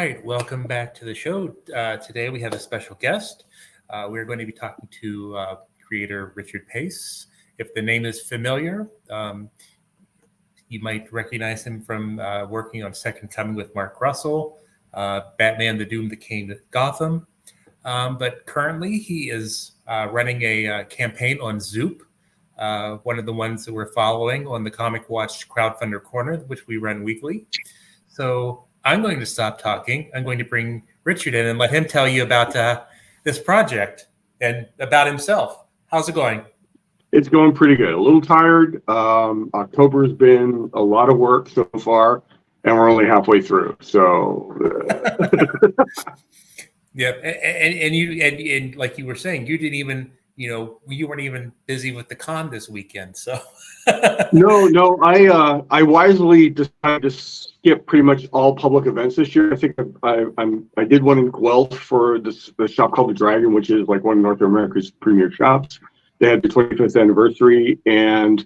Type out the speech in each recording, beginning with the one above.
right, welcome back to the show. Today we have a special guest. We're going to be talking to creator Richard Pace. If the name is familiar, you might recognize him from working on Second Coming with Mark Russell, Batman: The Doom That Came to Gotham. But currently he is running a campaign on Zoop, one of the ones that we're following on the Comic Watch Crowdfunder Korner, which we run weekly. So I'm going to stop talking. I'm going to bring Richard in and let him tell you about this project and about himself. How's it going? It's going pretty good. A little tired. October has been a lot of work so far, and we're only halfway through. So, yeah, and like you were saying, you didn't even, you weren't even busy with the con this weekend. So, no, I wisely decided to skip pretty much all public events this year. I think I did one in Guelph for the shop called The Dragon, which is like one of North America's premier shops. They had the 25th anniversary, and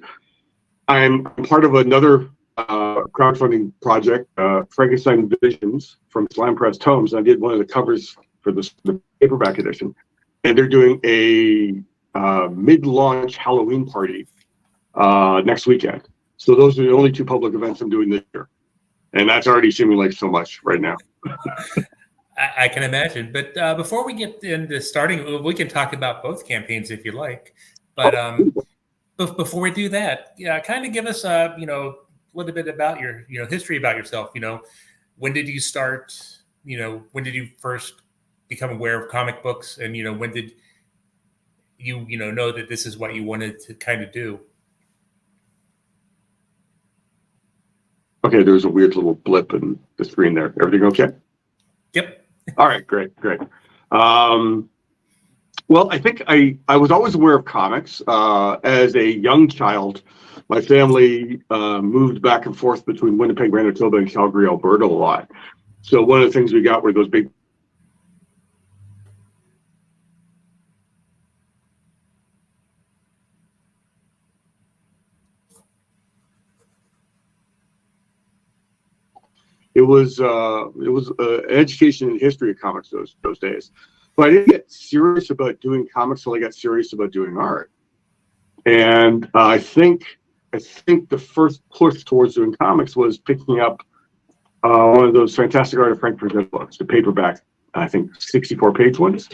I'm part of another crowdfunding project, Frankenstein Visions from Slam Press Tomes. I did one of the covers for the paperback edition, and they're doing a mid-launch Halloween party next weekend. So those are the only two public events I'm doing this year, and that's already seeming like so much right now. I can imagine. But before we get into starting, we can talk about both campaigns if you like. But before we do that, kind of give us a little bit about your history about yourself. When did you start? When did you first become aware of comic books? And when did you know that this is what you wanted to kind of do? Okay, there was a weird little blip in the screen there. Everything okay? Yep. All right, great. Well, I think I was always aware of comics. As a young child, my family moved back and forth between Winnipeg, Manitoba, and Calgary, Alberta a lot. So one of the things we got were those big It was education and history of comics those days. But I didn't get serious about doing comics until I got serious about doing art. And I think the first push towards doing comics was picking up one of those Fantastic Art of Frank Frazetta books, the paperback, I think 64-page ones.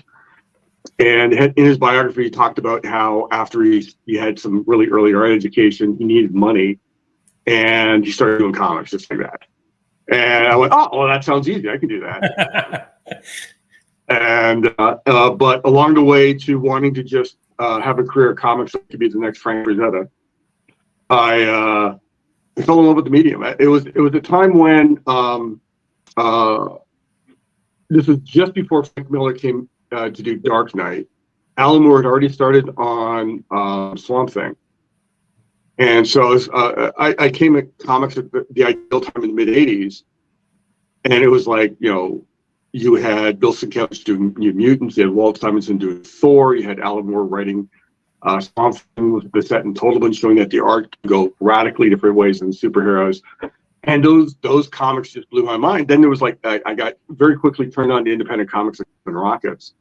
And in his biography, he talked about how after he had some really early art education, he needed money, and he started doing comics just like that. And I went, oh, well, that sounds easy. I can do that. And but along the way to wanting to just have a career in comics to be the next Frank Frazetta, I fell in love with the medium. It was a time when this was just before Frank Miller came to do Dark Knight. Alan Moore had already started on Swamp Thing. And so I came at comics at the ideal time in the mid-'80s, and it was like, you had Bill Sienkiewicz doing New Mutants, you had Walt Simonson doing Thor, you had Alan Moore writing Swamp Thing with Bissett and Totalman, showing that the art could go radically different ways than superheroes. And those comics just blew my mind. Then there was like, I got very quickly turned on to independent comics and Rockets.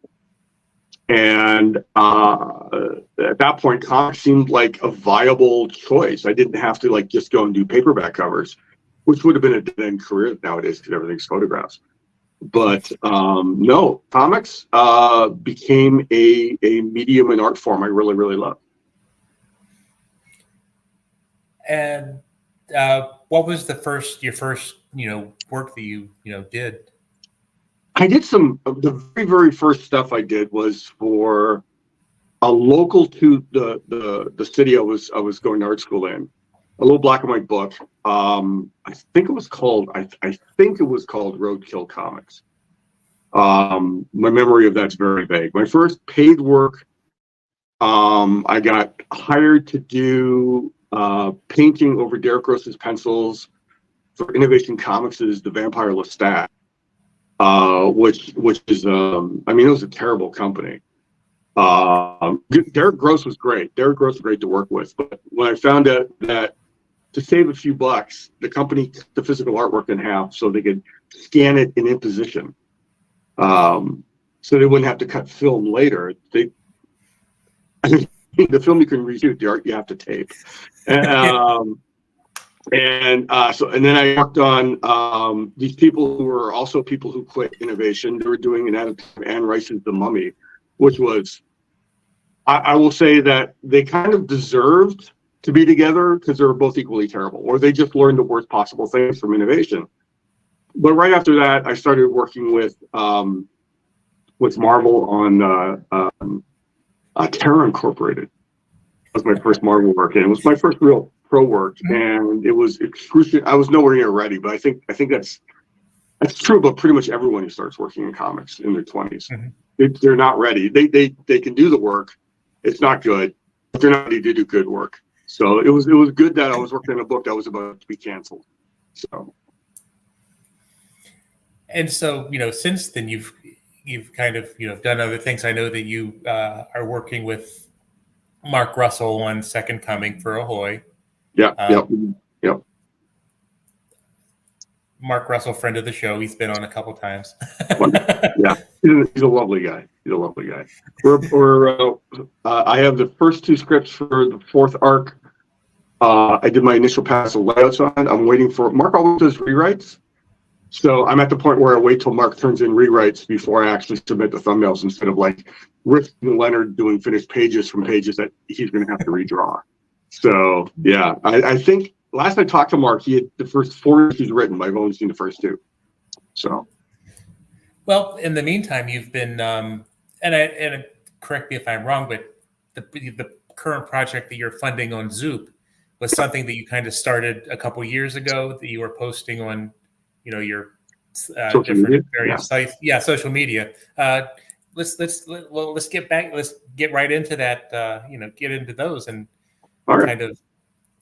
And at that point, comics seemed like a viable choice. I didn't have to just go and do paperback covers, which would have been a dead-end career nowadays because everything's photographs. But no, comics became a medium and art form I really, really love. And what was your first work that you did? I did the very, very first stuff I did was for a local to the city I was going to art school in, a little black and white book. I think it was called Roadkill Comics. My memory of that's very vague. My first paid work, I got hired to do painting over Derek Gross's pencils for Innovation Comics' The Vampire Lestat. Which is, it was a terrible company. Derek Gross was great. Derek Gross was great to work with. But when I found out that to save a few bucks, the company cut the physical artwork in half so they could scan it in imposition. So they wouldn't have to cut film later. The film you can reshoot, the art you have to tape. And then I worked on these people who were also people who quit innovation. They were doing an adaptation of Anne Rice's The Mummy, which was, I will say that they kind of deserved to be together because they were both equally terrible, or they just learned the worst possible things from innovation. But right after that, I started working with Marvel on Terror Incorporated. That was my first Marvel work, and it was my first real pro work, and it was excruciating. I was nowhere near ready, but I think that's true about pretty much everyone who starts working in comics in their 20s. They're not ready. They can do the work. It's not good, but they're not ready to do good work. So it was good that I was working on a book that was about to be canceled. So. And so, since then you've kind of, done other things. I know that you are working with Mark Russell on Second Coming for Ahoy. Yep. Mark Russell, friend of the show. He's been on a couple times. Yeah, he's a lovely guy. I have the first two scripts for the fourth arc. I did my initial pass of layouts on. I'm waiting for Mark. Always does rewrites, so I'm at the point where I wait till Mark turns in rewrites before I actually submit the thumbnails, instead of like Rick and Leonard doing finished pages from pages that he's going to have to redraw. So yeah, I think last I talked to Mark, he had the first 4 issues written, but I've only seen the first 2. So, well, in the meantime, you've been, and correct me if I'm wrong, but the current project that you're funding on Zoop was something that you kind of started a couple years ago, that you were posting on, your different various sites. Yeah, social media. Let's get back. Let's get right into that. Get into those and kind of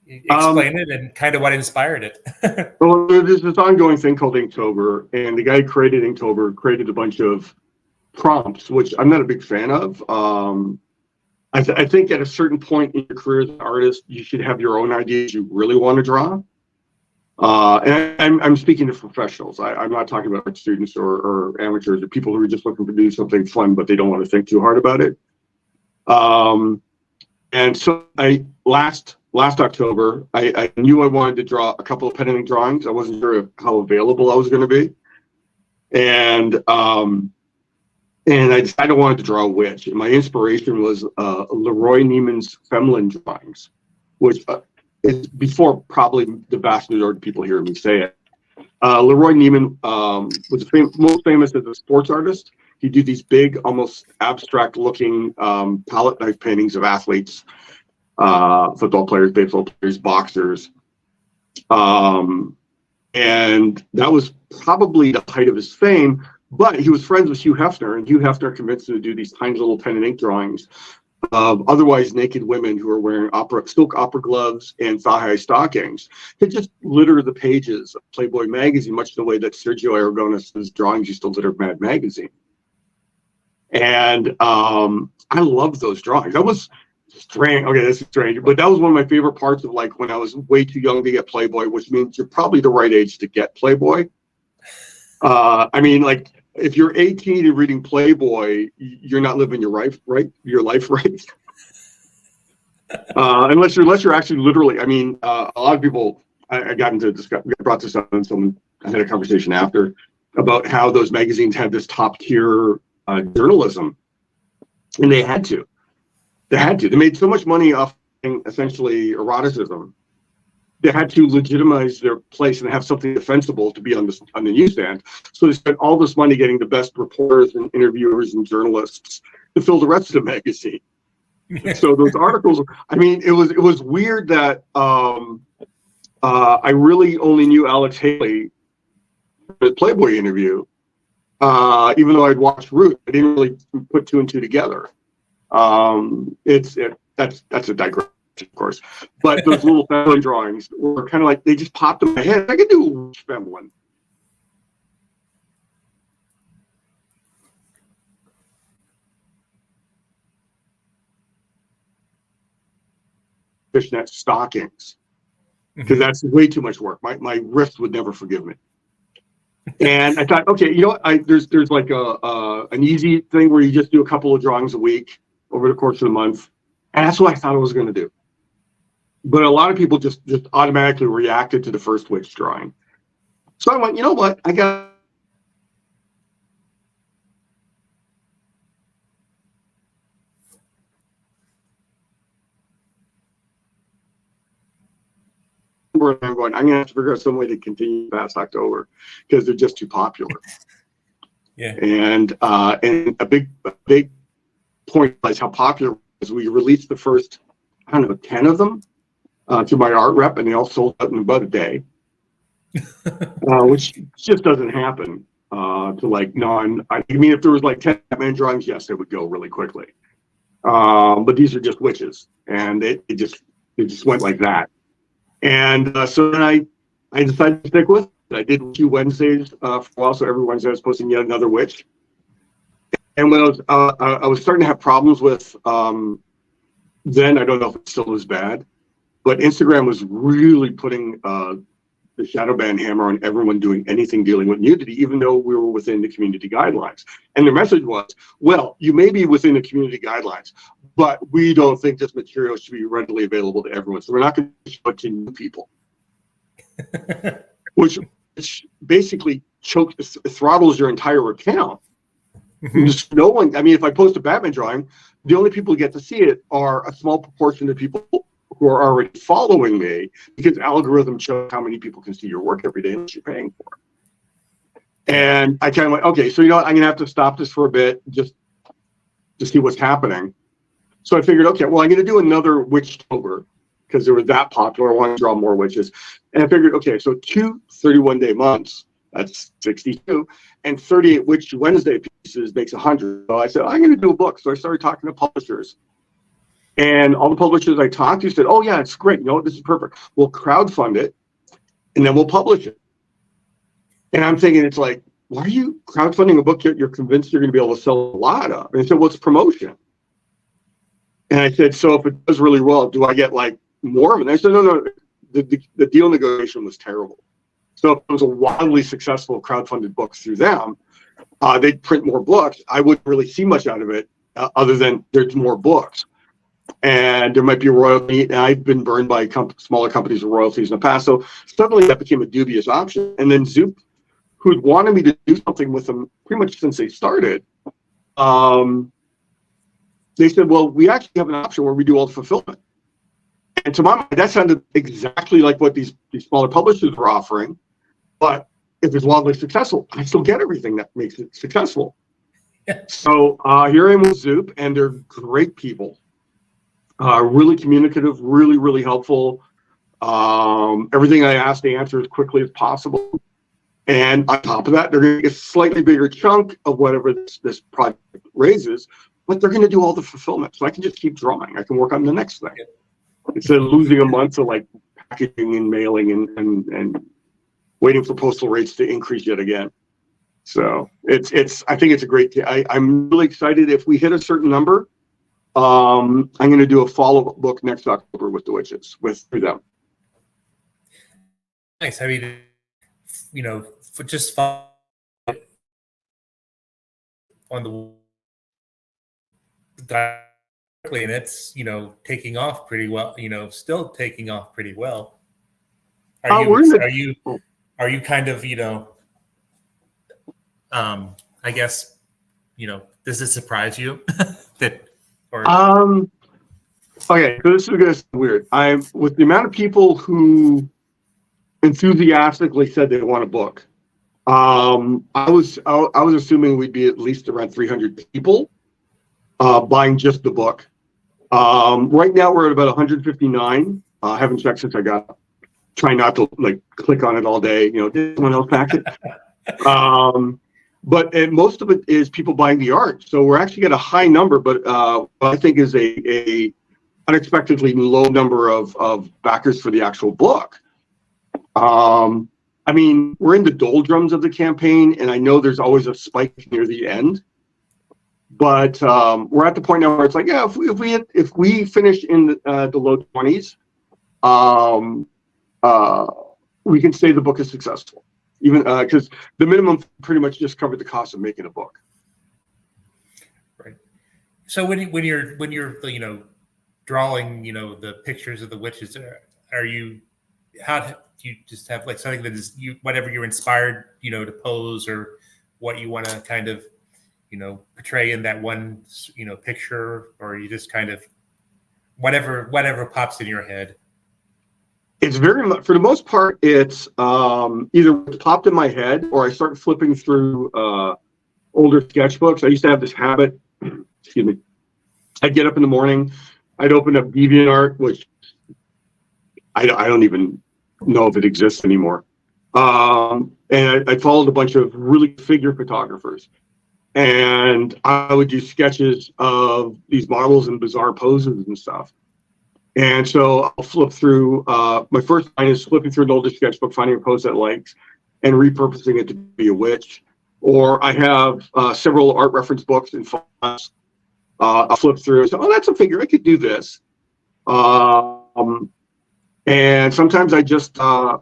explain it and kind of what inspired it. Well, there's this ongoing thing called Inktober, and the guy who created Inktober created a bunch of prompts, which I'm not a big fan of. I think at a certain point in your career as an artist, you should have your own ideas you really want to draw. And I'm speaking to professionals. I'm not talking about students or amateurs or people who are just looking to do something fun, but they don't want to think too hard about it. And so last October, I knew I wanted to draw a couple of pen and ink drawings. I wasn't sure how available I was going to be. And I decided I wanted to draw a witch. And my inspiration was Leroy Neiman's Femlin drawings, which is before probably the vast majority of people hear me say it. Leroy Neiman was most famous as a sports artist. He'd do these big, almost abstract-looking palette knife paintings of athletes, football players, baseball players, boxers. And that was probably the height of his fame, but he was friends with Hugh Hefner, and Hugh Hefner convinced him to do these tiny little pen and ink drawings of otherwise naked women who are wearing silk opera gloves and thigh-high stockings to just litter the pages of Playboy magazine, much the way that Sergio Aragonés's drawings used to litter Mad magazine. And I loved those drawings. That was strange. Okay, this is strange, but that was one of my favorite parts of, like, when I was way too young to get Playboy, which means you're probably the right age to get Playboy. I mean, like, if you're 18 and reading Playboy, you're not living your life right. Unless you're actually literally. I mean, a lot of people. I got into discuss. We brought this up, and I had a conversation after about how those magazines had this top tier journalism, and they had to. They made so much money off essentially eroticism. They had to legitimize their place and have something defensible to be on the newsstand. So they spent all this money getting the best reporters and interviewers and journalists to fill the rest of the magazine. So those articles, I mean, it was weird that I really only knew Alex Haley for the Playboy interview, even though I'd watched Root. I didn't really put 2 and 2 together. That's a digression, of course, but those little family drawings were kind of like, they just popped in my head. I could do a witch one. Fishnet stockings. because that's way too much work. My wrist would never forgive me. And I thought, okay, you know what? There's like an easy thing where you just do a couple of drawings a week over the course of the month, and that's what I thought I was going to do. But a lot of people just automatically reacted to the first witch drawing. So I went, you know what? I got I'm going, I'm going to have to figure out some way to continue past October because they're just too popular. Yeah. And a big point is how popular was. We released the first, I don't know, 10 of them to my art rep, and they all sold out in about a day, which just doesn't happen to like I mean, if there was like 10 Batman drawings, yes, it would go really quickly. But these are just witches, and it just went like that. And so then I decided to stick with it. I did Witchy Wednesdays for a while, so every Wednesday I was posting yet another witch. And when I was starting to have problems with, then I don't know if it still is bad, but Instagram was really putting the shadow ban hammer on everyone doing anything dealing with nudity, even though we were within the community guidelines. And the message was, well, you may be within the community guidelines, but we don't think this material should be readily available to everyone. So we're not going to show it to new people, which basically throttles your entire account. Just no one, I mean, if I post a Batman drawing, the only people who get to see it are a small proportion of people who are already following me, because algorithms show how many people can see your work every day unless you're paying for it. And I kind of went, okay, so you know what, I'm going to have to stop this for a bit just to see what's happening. So I figured, okay, well, I'm going to do another Witchtober because they were that popular. I want to draw more witches. And I figured, okay, so 2 31-day months, that's 62, and 38 Witchy Wednesday pieces makes 100. So I said, I'm going to do a book. So I started talking to publishers. And all the publishers I talked to said, oh, yeah, it's great. You know, this is perfect. We'll crowdfund it, and then we'll publish it. And I'm thinking, it's like, why are you crowdfunding a book you're convinced you're going to be able to sell a lot of? And they said, well, it's promotion. And I said, so if it does really well, do I get like more of it? And they said, no. The deal negotiation was terrible. So if it was a wildly successful crowdfunded book through them, they'd print more books. I wouldn't really see much out of it other than there's more books. And there might be a royalty. And I've been burned by smaller companies with royalties in the past. So suddenly that became a dubious option. And then Zoop, who'd wanted me to do something with them pretty much since they started, they said, well, we actually have an option where we do all the fulfillment. And to my mind, that sounded exactly like what these smaller publishers were offering. But if it's wildly successful, I still get everything that makes it successful. Yeah. So here I am with Zoop, and they're great people. Really communicative, really, really helpful. Everything I ask, they answer as quickly as possible. And on top of that, they're going to get a slightly bigger chunk of whatever this project raises, but they're going to do all the fulfillment. So I can just keep drawing. I can work on the next thing. Instead of losing a month of like packaging and mailing and waiting for postal rates to increase yet again. So I think it's a great, I'm really excited. If we hit a certain number, I'm going to do a follow-up book next October with the witches, through them. Nice. I mean, you know, for just on the directly, and it's, you know, taking off pretty well, you know, still taking off pretty well. Are you kind of, you know, I guess, you know, does it surprise you that, or okay, so this is gonna sound weird. With the amount of people who enthusiastically said they want a book, I was assuming we'd be at least around 300 people buying just the book. Right now we're at about 159. I haven't checked since I got. Trying not to like click on it all day. You know, did someone else pack it? But most of it is people buying the art. So we're actually at a high number, but what I think is a unexpectedly low number of backers for the actual book. I mean, we're in the doldrums of the campaign, and I know there's always a spike near the end. But we're at the point now where it's like, yeah, if we finish in the low 20s, we can say the book is successful, even because the minimum pretty much just covered the cost of making a book. Right. So when you're drawing the pictures of the witches, are you how do you just have like something that is whatever you're inspired to pose, or what you want to kind of portray in that one picture, or you just kind of whatever pops in your head? It's very much, for the most part, it's either it's popped in my head or I start flipping through older sketchbooks. I used to have this habit, excuse me, I'd get up in the morning, I'd open up DeviantArt, which I don't even know if it exists anymore. And I followed a bunch of really figure photographers. And I would do sketches of these models in bizarre poses and stuff. And so I'll flip through, my first line is flipping through an older sketchbook, finding a pose that likes, and repurposing it to be a witch. Or I have several art reference books and fonts. I'll flip through and say, oh, that's a figure, I could do this. And sometimes I just have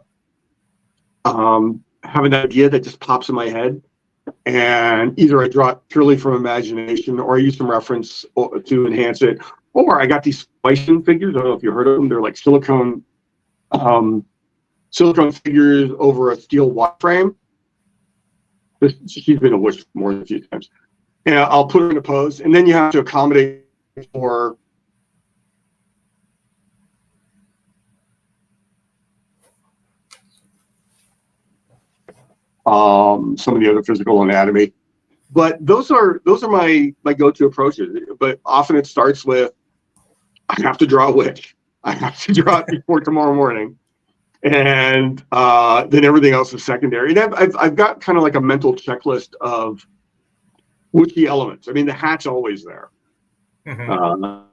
an idea that just pops in my head. And either I draw it purely from imagination, or I use some reference to enhance it. Or I got these splicing figures. I don't know if you heard of them. They're like silicone figures over a steel wireframe. She's been a witch more than a few times. And I'll put her in a pose, and then you have to accommodate for some of the other physical anatomy. But those are my go-to approaches. But often it starts with, I have to draw a witch. I have to draw it before tomorrow morning, and then everything else is secondary. And I've got kind of like a mental checklist of witchy elements. I mean, the hat's always there. Mm-hmm.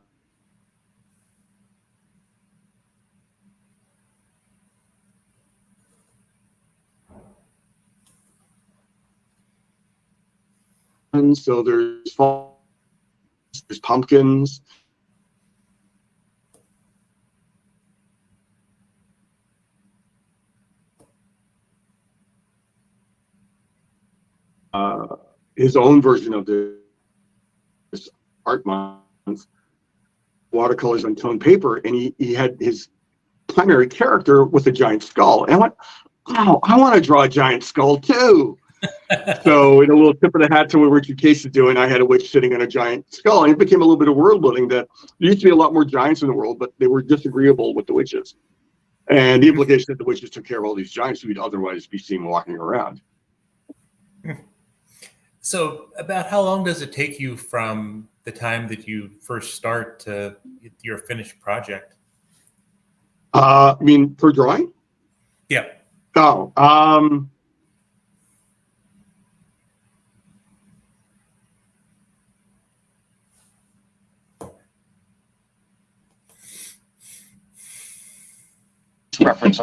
So there's pumpkins. His own version of this art month, watercolors on toned paper, and he had his primary character with a giant skull. And I went, wow, I want to draw a giant skull too. So in a little tip of the hat to what Richard Case is doing, I had a witch sitting on a giant skull, and it became a little bit of world building that there used to be a lot more giants in the world, but they were disagreeable with the witches. And the implication that the witches took care of all these giants who we'd otherwise be seen walking around. So about how long does it take you from the time that you first start to your finished project? I mean, for drawing? Yeah. Oh, reference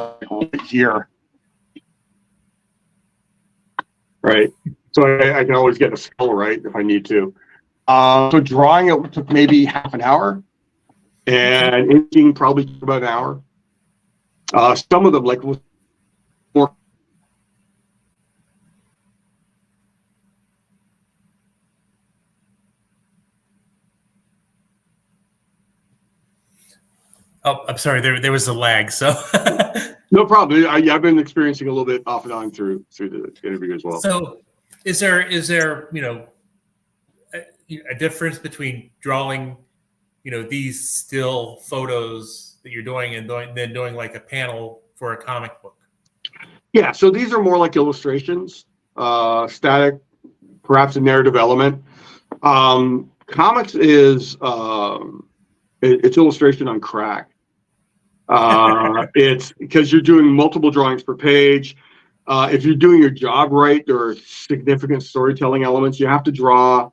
here, right? So I can always get a skull right if I need to. So drawing it took maybe half an hour, and inking probably took about an hour. Some of them, like more. Oh, I'm sorry. There was a lag. So no problem. I've been experiencing a little bit off and on through the interview as well. So is there a difference between drawing these still photos that you're doing and then doing like a panel for a comic book? Yeah. So these are more like illustrations, static, perhaps a narrative element. Comics is it's illustration on crack. It's because you're doing multiple drawings per page. If you're doing your job right, there are significant storytelling elements. You have to draw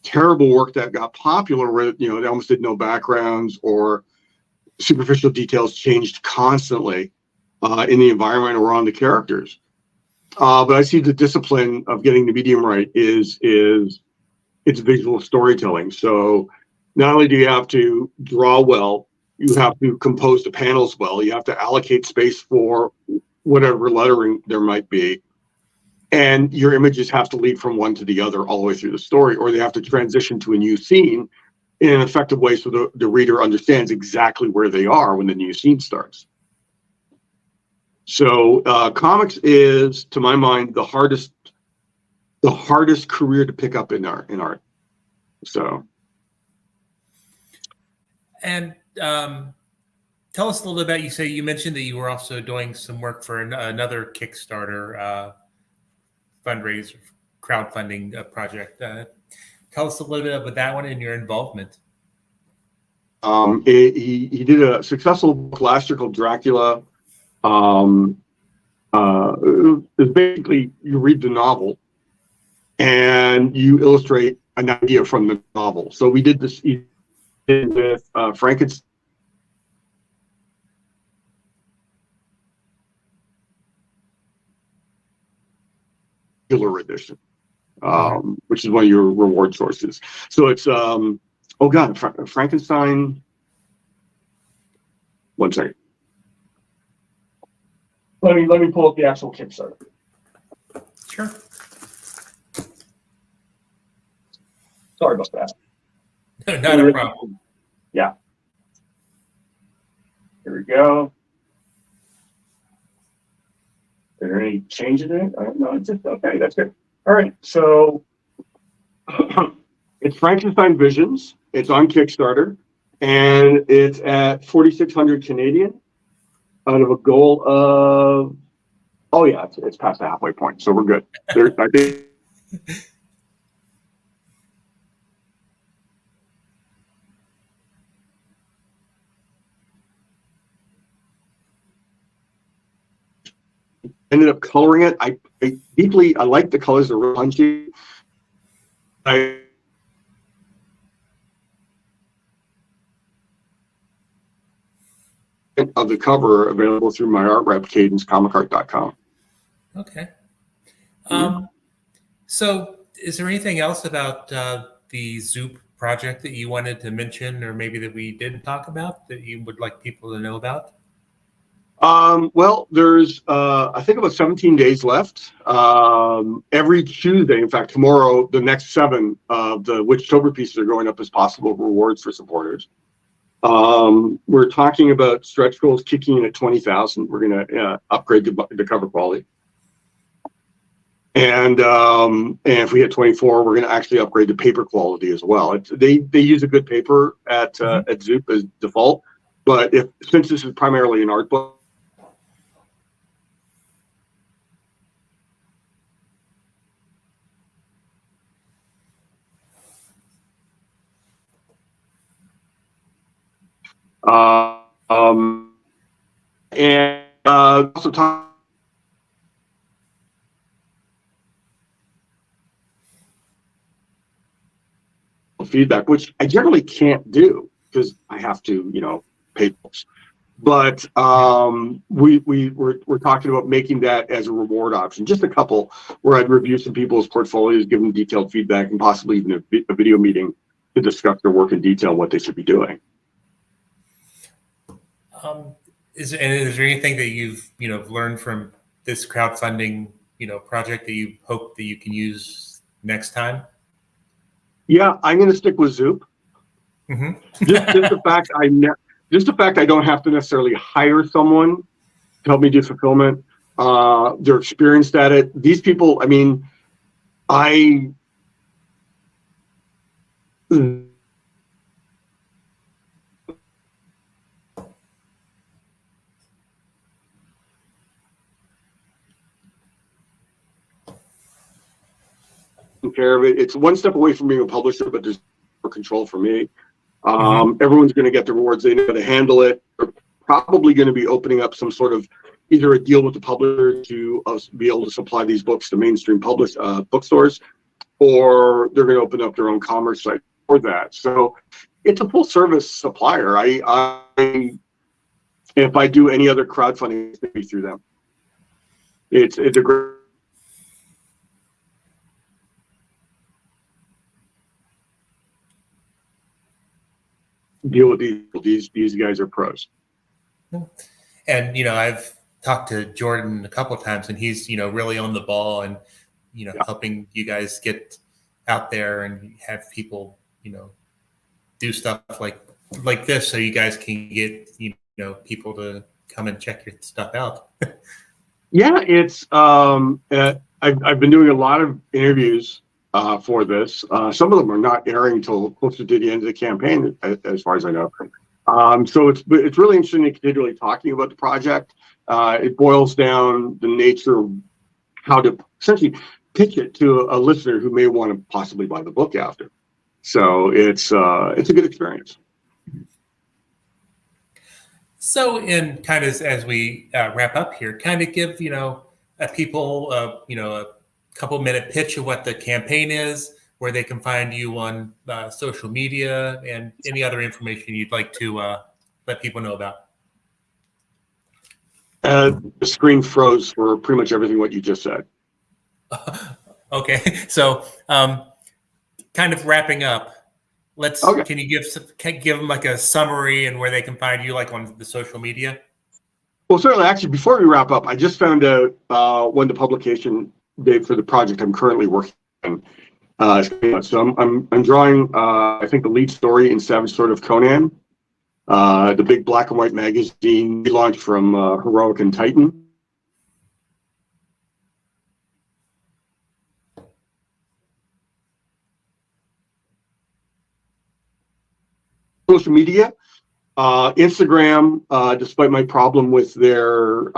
terrible work that got popular where they almost did no backgrounds, or superficial details changed constantly in the environment or on the characters. But I see the discipline of getting the medium right is it's visual storytelling. So not only do you have to draw well, you have to compose the panels well. You have to allocate space for whatever lettering there might be. And your images have to lead from one to the other all the way through the story, or they have to transition to a new scene in an effective way so the reader understands exactly where they are when the new scene starts. So comics is, to my mind, the hardest career to pick up in art. So. And tell us a little bit about, you mentioned that you were also doing some work for another Kickstarter fundraiser, crowdfunding project. Tell us a little bit about that one and your involvement. He did a successful book last year called Dracula. It's basically you read the novel and you illustrate an idea from the novel. So we did this with Frankenstein. Edition, which is one of your reward sources. So it's Frankenstein. One second. Let me pull up the actual Kickstarter. Sure. Sorry about that. Not a problem. Yeah. Here we go. Is there any change in it? I don't know. It's just okay. That's good. All right. So it's Frankenstein Visions. It's on Kickstarter, and it's at 4,600 Canadian out of a goal of. Oh yeah, it's past the halfway point, so we're good. I think. Ended up coloring it. I like the colors. They're real punchy. Of the cover available through my art rep, cadencecomic.com. Okay. So is there anything else about the Zoop project that you wanted to mention, or maybe that we didn't talk about, that you would like people to know about? Well, there's I think about 17 days left. Every Tuesday, in fact, tomorrow, the next 7 of the Witchtober pieces are going up as possible rewards for supporters. We're talking about stretch goals kicking in at 20,000. We're going to upgrade the cover quality. And if we hit 24, we're going to actually upgrade the paper quality as well. They use a good paper at Zoop as default, but since this is primarily an art book, and also talk feedback, which I generally can't do because I have to, pay bills. But we're talking about making that as a reward option. Just a couple where I'd review some people's portfolios, give them detailed feedback, and possibly even a video meeting to discuss their work in detail, what they should be doing. Is there anything that you've learned from this crowdfunding project that you hope that you can use next time? Yeah, I'm going to stick with Zoop. Mm-hmm. just the fact I don't have to necessarily hire someone to help me do fulfillment. They're experienced at it. These people, care of it. It's one step away from being a publisher, but there's more control for me. Everyone's going to get the rewards. They know how to handle it. They're probably going to be opening up some sort of either a deal with the publisher to be able to supply these books to mainstream bookstores, or they're going to open up their own commerce site for that. So it's a full service supplier. If I do any other crowdfunding, it's going to be through them. It's a great deal with these guys are pros. And I've talked to Jordan a couple of times, and he's really on the ball and helping you guys get out there and have people do stuff like this, so you guys can get people to come and check your stuff out. Yeah, it's I've been doing a lot of interviews for this. Some of them are not airing until closer to the end of the campaign, as far as I know. So it's really interesting to continually talking about the project. It boils down the nature of how to essentially pitch it to a listener who may want to possibly buy the book after. So it's a good experience. So, in kind of as we wrap up here, kind of give people a couple-minute pitch of what the campaign is, where they can find you on social media, and any other information you'd like to let people know about. The screen froze for pretty much everything what you just said. Okay, so kind of wrapping up. Can you give them like a summary and where they can find you, like on the social media? Well, certainly. Actually, before we wrap up, I just found out when the publication date for the project I'm currently working on. So I'm drawing I think the lead story in Savage Sword of Conan, the big black and white magazine launched from Heroic and Titan. Social media, Instagram, despite my problem with their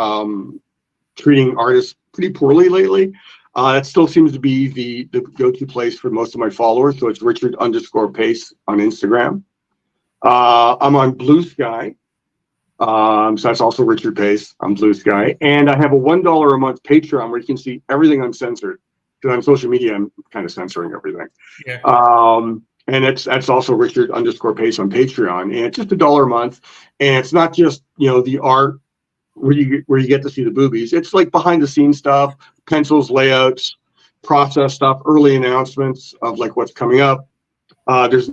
treating artists pretty poorly lately, it still seems to be the go-to place for most of my followers. So it's Richard_Pace on Instagram. I'm on Blue Sky. So that's also Richard Pace on Blue Sky. And I have a $1 a month Patreon where you can see everything uncensored. Because on social media, I'm kind of censoring everything. Yeah. And that's also Richard_Pace on Patreon. And it's just $1 a month. And it's not just, the art where you get to see the boobies. It's like behind the scenes stuff, pencils, layouts, process stuff, early announcements of like what's coming up. There's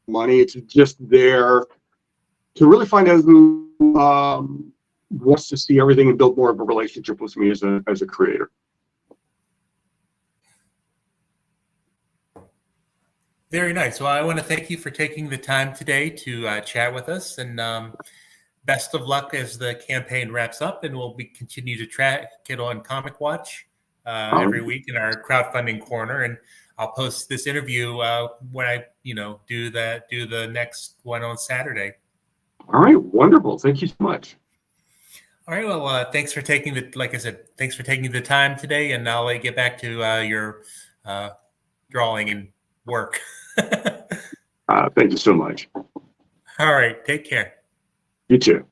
money. It's just there to really find out who wants to see everything and build more of a relationship with me as a creator. Very nice. Well, I want to thank you for taking the time today to chat with us, and best of luck as the campaign wraps up. And we'll continue to track it on Comic Watch every week in our crowdfunding corner. And I'll post this interview when I, do the next one on Saturday. All right, wonderful. Thank you so much. All right. Well, thanks for taking thanks for taking the time today, and I'll get back to your drawing and work. Thank you so much. All right. Take care. You too.